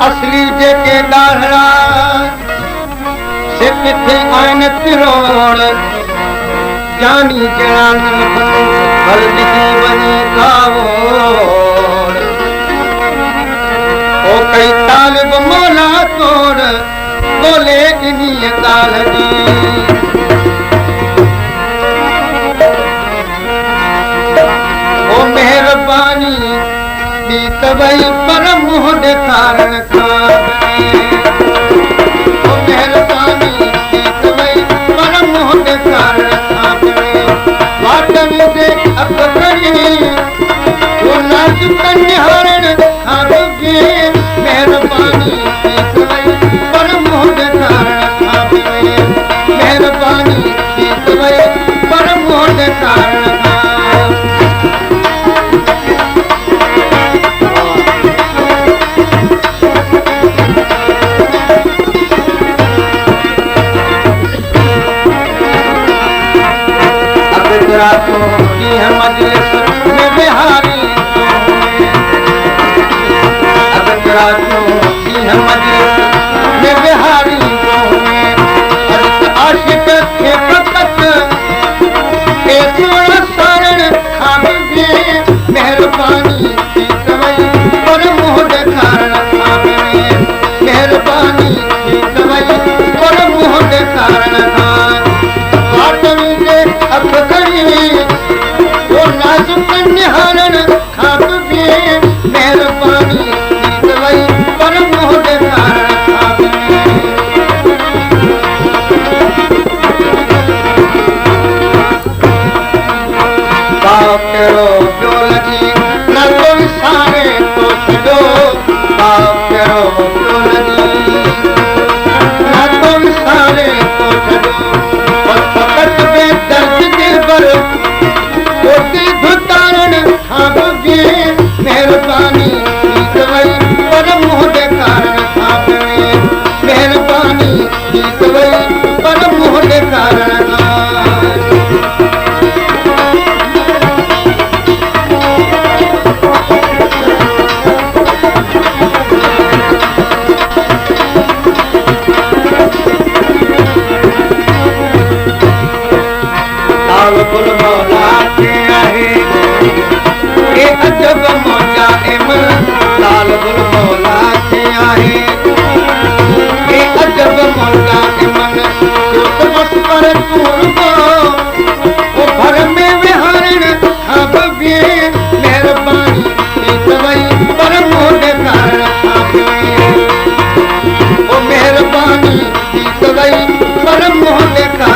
असली जेके ॾाढ़ा से किथे आहिनि तिरोड़ जानी ॼाणनि भल ॾिसी वञे कावोड़ ओ कई तालिब मौला तोड़ ॻोल्हे इन्हीअ ॻाल्हि जी ओ महिरबानी ॿी त वई पर मुंहुं ॾेखारण खां ओ महिरबानी ॿी त वई पर मुंहुं ॾेखारण खां वाटनि ते अख खणी वो नाज़ुक निहारण खां रुॻे महिरबानी ॿी त वई पर मुंहुं ॾेखारण खां महिरबानी ॿी त वई पर मुंहुं ॾेखारण खां रातों ॾींहं मजलिस में विहारी अब रातों ॾींहं मजलिस में विहारी आशिक खे फ़क़त सोण सारण खां बि महिरबानी थी वई पर मुंहुं ॾेखारण खां महिरबानी थी वई पर मुंहुं ॾेखारण खां वाटनि जे अख वो नाज़ुक निहारण खां बि महिरबानी थी वई पर मुंहुं ॾेखारण खां पाव कहिड़ो पियो लॻी न को विसारे थो छॾियो पाव कहिड़ो पियो लॻी न को विसारे थो छॾियो फ़क़त बेदर्द दिलबर धुतारण खां बि महिरबानी थी वई पर मुंहुं ॾेखारण खां महिरबानी थी वई पर मुंहुं ॾेखारण खां अजब मौजा इमन लाल गुल मौला खे आहे ए अजब मौजा इमन सोच बस पर तूं ओ घर में विहारण खां बि महिरबानी थी वई पर मुंहुं ॾेखारण खां ओ महिरबानी थी वई पर मुंहुं ॾेखारण